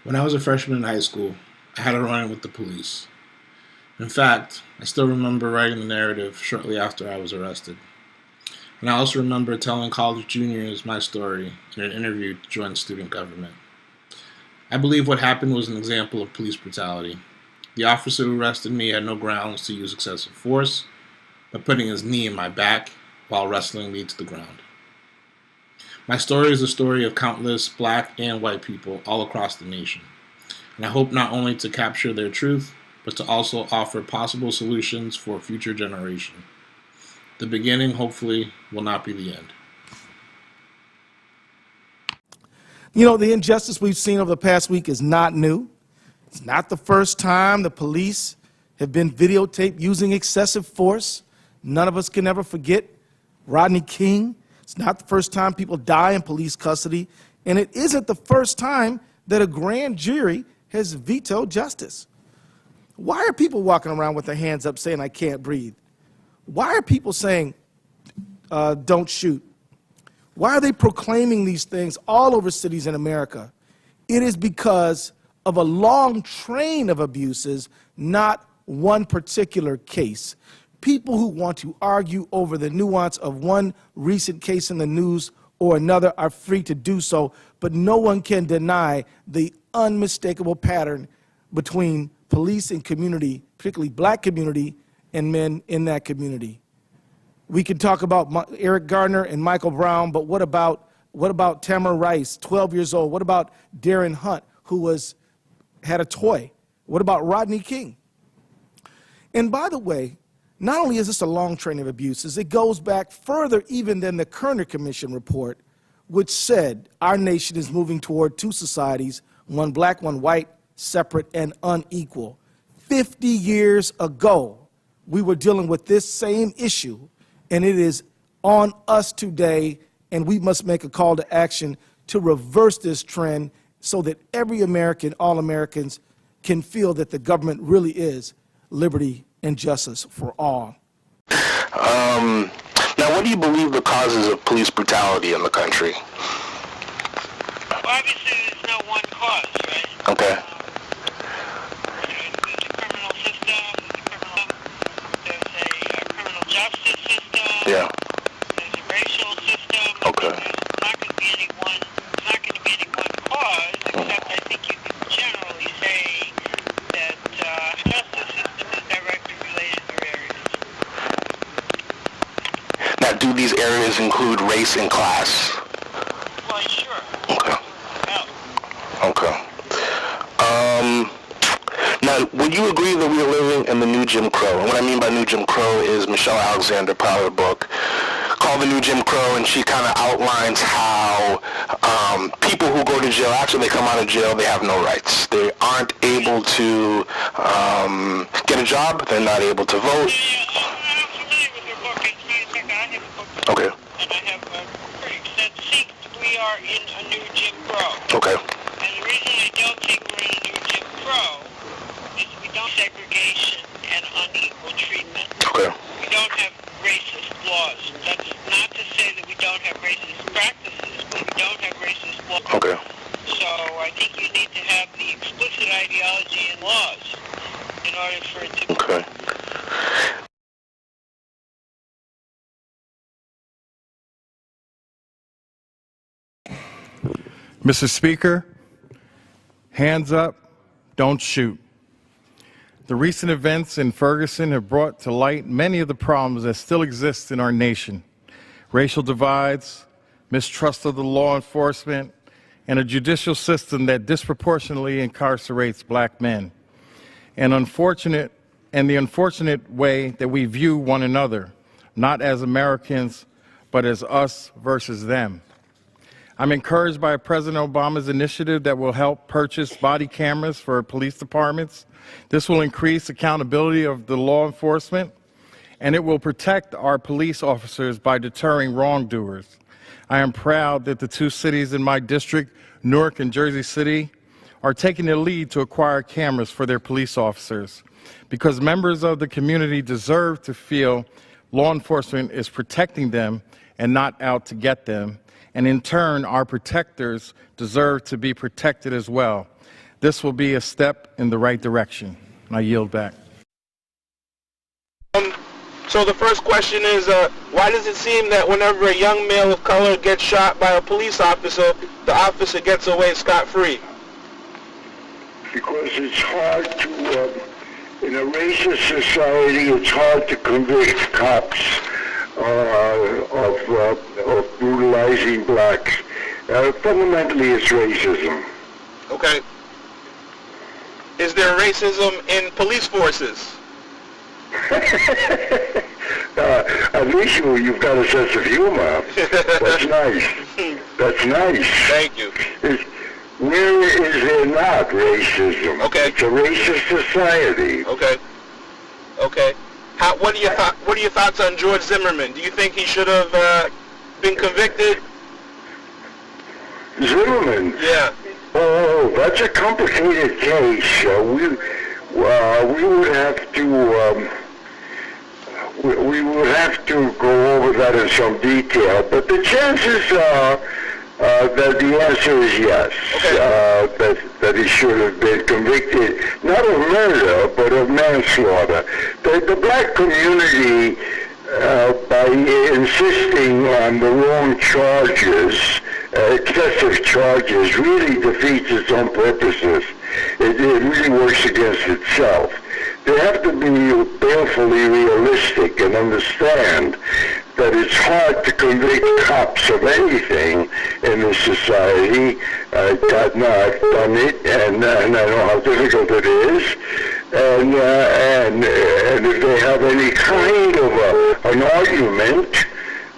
When I was a freshman in high school, I had a run-in with the police. In fact, I still remember writing the narrative shortly after I was arrested. And I also remember telling college juniors my story in an interview to join student government. I believe what happened was an example of police brutality. The officer who arrested me had no grounds to use excessive force by putting his knee in my back while wrestling me to the ground. My story is the story of countless black and white people all across the nation, and I hope not only to capture their truth, but to also offer possible solutions for a future generation. The beginning, hopefully, will not be the end. You know, the injustice we've seen over the past week is not new. It's not the first time the police have been videotaped using excessive force. None of us can ever forget Rodney King. It's not the first time people die in police custody, and it isn't the first time that a grand jury has vetoed justice. Why are people walking around with their hands up saying, "I can't breathe"? Why are people saying, "Don't shoot"? Why are they proclaiming these things all over cities in America? It is because of a long train of abuses, not one particular case. People who want to argue over the nuance of one recent case in the news or another are free to do so, but no one can deny the unmistakable pattern between police and community, particularly black community, and men in that community. We can talk about Eric Gardner and Michael Brown, but what about Tamir Rice, 12 years old? What about Darren Hunt, who had a toy? What about Rodney King? And by the way, not only is this a long train of abuses, it goes back further even than the Kerner Commission report, which said our nation is moving toward two societies, one black, one white, separate and unequal. 50 years ago, we were dealing with this same issue, and it is on us today, and we must make a call to action to reverse this trend so that every American, all Americans, can feel that the government really is liberty and justice for all. Now, what do you believe the causes of police brutality in the country? Well, obviously, there's no one cause, right? Okay. There's a criminal system, there's a criminal justice system, Yeah. there's a racial system. Okay. There's not going to be any one cause, except I think you can generally say that justice system is directly related to areas. Now, do these areas include race and class? Well, sure. Okay. Well, Okay. Now, would you agree that we are living in the new Jim Crow? And what I mean by new Jim Crow is Michelle Alexander put out a book called The New Jim Crow, and she kind of outlines how people who go to jail, after they come out of jail, they have no rights. They aren't able to get a job. They're not able to vote. yeah, I'm familiar with your book. As a matter of fact, I have a book. Okay. And I have a pretty extensive. We are in a new Jim Crow. Okay. And the reason I don't think we're in a new Jim Crow is we don't have segregation and unequal treatment. Okay. We don't have racist laws. That's not to say that we don't have racist practices, but we don't have racist laws. Okay. So I think you need to have the explicit ideology and laws in order for it to... Okay. Mr. Speaker, hands up, don't shoot. The recent events in Ferguson have brought to light many of the problems that still exist in our nation. Racial divides, mistrust of the law enforcement, and a judicial system that disproportionately incarcerates black men. And the unfortunate way that we view one another, not as Americans, but as us versus them. I'm encouraged by President Obama's initiative that will help purchase body cameras for police departments. This will increase accountability of the law enforcement, and it will protect our police officers by deterring wrongdoers. I am proud that the two cities in my district, Newark and Jersey City, are taking the lead to acquire cameras for their police officers, because members of the community deserve to feel law enforcement is protecting them and not out to get them. And in turn, our protectors deserve to be protected as well. This will be a step in the right direction. I yield back. So the first question is, why does it seem that whenever a young male of color gets shot by a police officer, the officer gets away scot-free? Because it's hard to, in a racist society, it's hard to convict cops of brutalizing blacks. Fundamentally, it's racism. Okay. Is there racism in police forces? At least you've got a sense of humor. That's nice. That's nice. Thank you. Where is there not racism? Okay. It's a racist society. Okay. Okay. What are your thoughts on George Zimmerman? Do you think he should have been convicted? Zimmerman? Yeah. Oh, that's a complicated case. We would have to we would have to go over that in some detail. But the chances are that the answer is yes. Okay. That he should have been convicted, not of murder, but of manslaughter. The black community, by insisting on the wrong charges, excessive charges, really defeats its own purposes. It really works against itself. They have to be balefully realistic and understand that it's hard to convict cops of anything in this society. I've done it, and I know how difficult it is. And if they have any kind of an argument,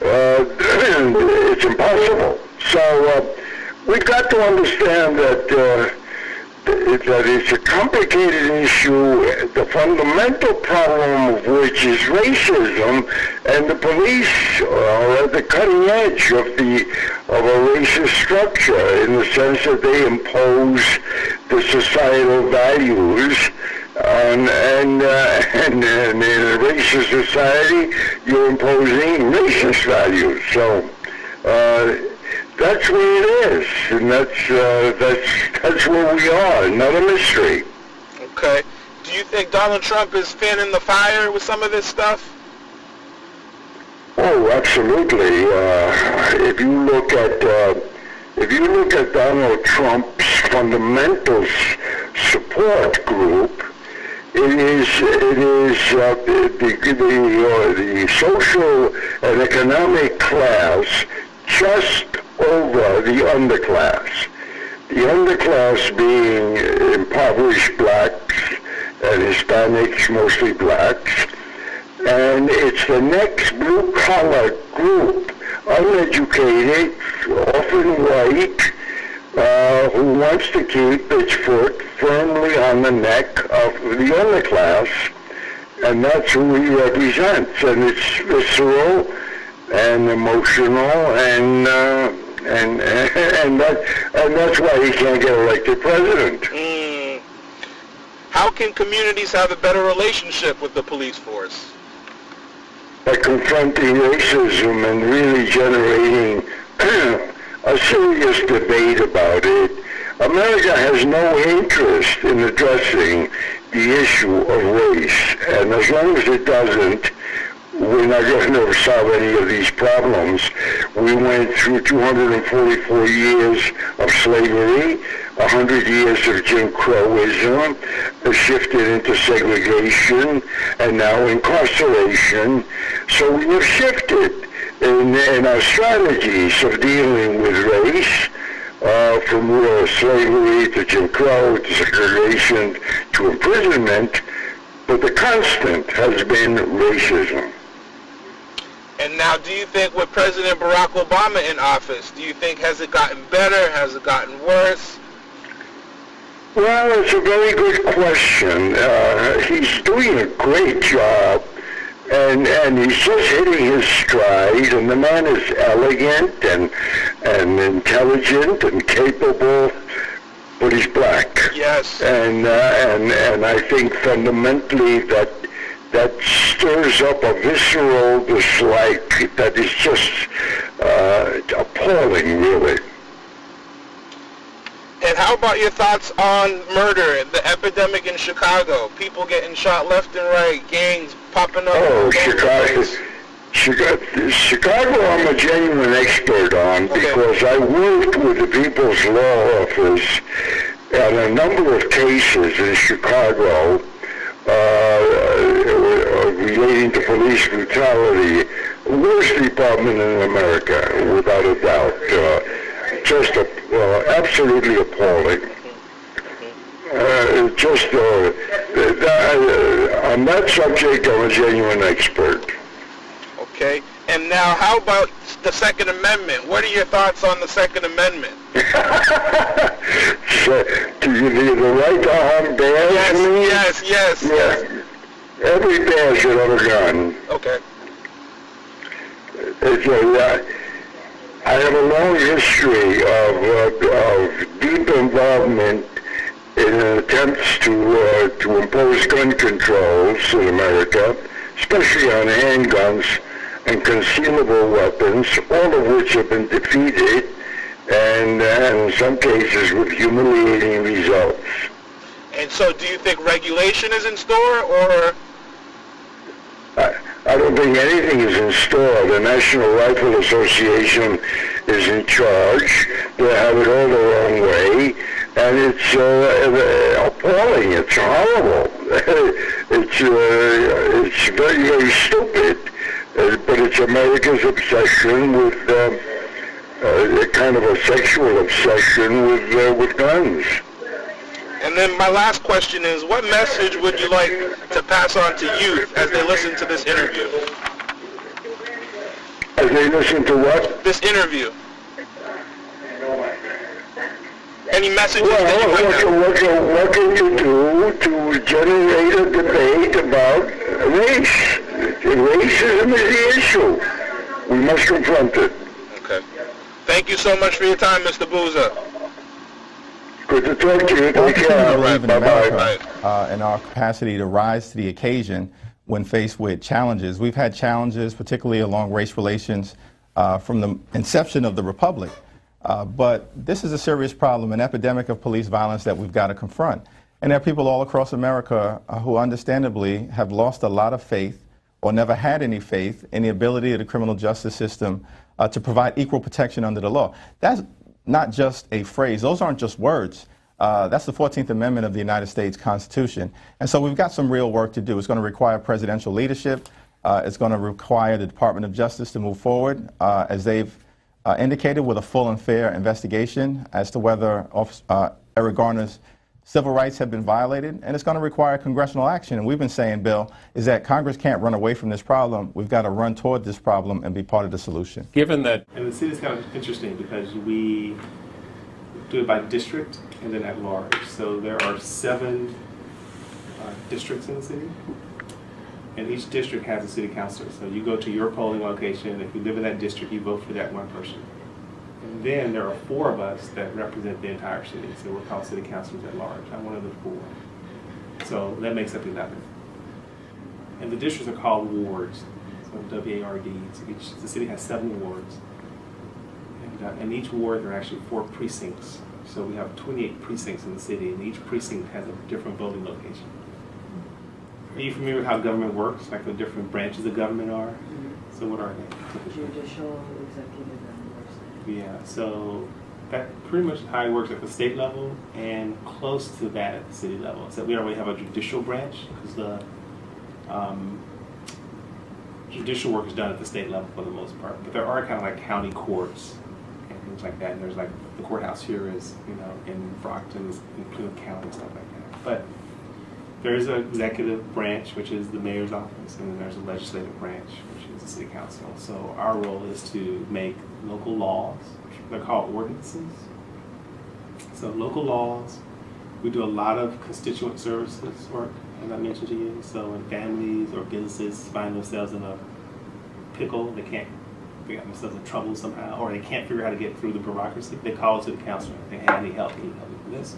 it's impossible. So we've got to understand that it's a complicated issue, the fundamental problem of which is racism, and the police are at the cutting edge of a racist structure in the sense that they impose the societal values and in a racist society, you're imposing racist values. So that's where it is, and that's where we are. Not a mystery. Okay. Do you think Donald Trump is fanning the fire with some of this stuff? Oh, absolutely. If you look at Donald Trump's fundamental support group, it is the social and economic class just over the underclass. The underclass being impoverished blacks and Hispanics, mostly blacks. And it's the next blue-collar group, uneducated, often white, who wants to keep its foot firmly on the neck of the underclass. And that's who he represents. And it's visceral and emotional, and that's why he can't get elected president. How can communities have a better relationship with the police force? By confronting racism and really generating a serious debate about it. America has no interest in addressing the issue of race, and as long as it doesn't, we're not going to solve any of these problems. We went through 244 years of slavery, 100 years of Jim Crowism, shifted into segregation, and now incarceration. So we have shifted in our strategies of dealing with race, from slavery to Jim Crow to segregation to imprisonment, but the constant has been racism. And now, do you think with President Barack Obama in office, do you think, has it gotten better, has it gotten worse? Well, it's a very good question. He's doing a great job, and he's just hitting his stride, and the man is elegant and intelligent and capable, but he's black. Yes. And I think fundamentally that stirs up a visceral dislike that is just appalling, really. And how about your thoughts on murder, the epidemic in Chicago? People getting shot left and right, gangs popping up. Oh, Chicago I'm a genuine expert on because I worked with the People's Law Office on a number of cases in Chicago relating to police brutality. Worst department in America, without a doubt. Just absolutely appalling. On that subject, I'm a genuine expert. Okay. And now, how about the Second Amendment? What are your thoughts on the Second Amendment? So, do you need the right to harm bears? Yes. Every bear should have a gun. Okay. I have a long history of deep involvement in attempts to impose gun controls in America, especially on handguns and concealable weapons, all of which have been defeated, and in some cases with humiliating results. And so, do you think regulation is in store, or? I don't think anything is in store. The National Rifle Association is in charge. They have it all the wrong way, and it's appalling. It's horrible. It's very, very stupid. But it's America's obsession with a kind of a sexual obsession with guns. And then my last question is, what message would you like to pass on to youth as they listen to this interview? As they listen to what? This interview. Any messages that you might have? What can you do to generate a debate about race? Racism is the issue. We must confront it. Okay. Thank you so much for your time, Mr. Boozer. Good to talk to you. Well, I Take continue care. to believe in Bye-bye. America and our capacity to rise to the occasion when faced with challenges. We've had challenges, particularly along race relations, from the inception of the Republic. But this is a serious problem, an epidemic of police violence that we've got to confront. And there are people all across America who understandably have lost a lot of faith or never had any faith in the ability of the criminal justice system to provide equal protection under the law. That's not just a phrase. Those aren't just words. That's the 14th Amendment of the United States Constitution. And so we've got some real work to do. It's going to require presidential leadership. It's going to require the Department of Justice to move forward, as they've indicated, with a full and fair investigation as to whether Eric Garner's civil rights have been violated, and it's going to require congressional action. And we've been saying, Bill, is that Congress can't run away from this problem. We've got to run toward this problem and be part of the solution. Given that, and the city is kind of interesting because we do it by district and then at large. So there are 7 districts in the city, and each district has a city councilor. So you go to your polling location, if you live in that district, you vote for that one person. And then there are 4 of us that represent the entire city, so we're called city councilors at large. I'm one of the 4. So that makes up 11. And the districts are called wards, so W-A-R-D. So the city has 7 wards. And in each ward, there are actually 4 precincts. So we have 28 precincts in the city, and each precinct has a different voting location. Are you familiar with how government works, like the different branches of government are? Mm-hmm. So what are they? Judicial, executive, and legislative. Yeah, so that pretty much how it works at the state level and close to that at the city level. So we already have a judicial branch because the judicial work is done at the state level for the most part. But there are kind of like county courts and things like that. And there's like the courthouse here is, in Brockton, is in Plymouth County and stuff like that. But there is an executive branch, which is the mayor's office, and then there's a legislative branch, which is the city council. So our role is to make local laws. They're called ordinances. So local laws, we do a lot of constituent services work, as I mentioned to you. So when families or businesses find themselves in a pickle, they got themselves in trouble somehow, or they can't figure out how to get through the bureaucracy, they call to the council and say, hey, I need help, can you help me with this?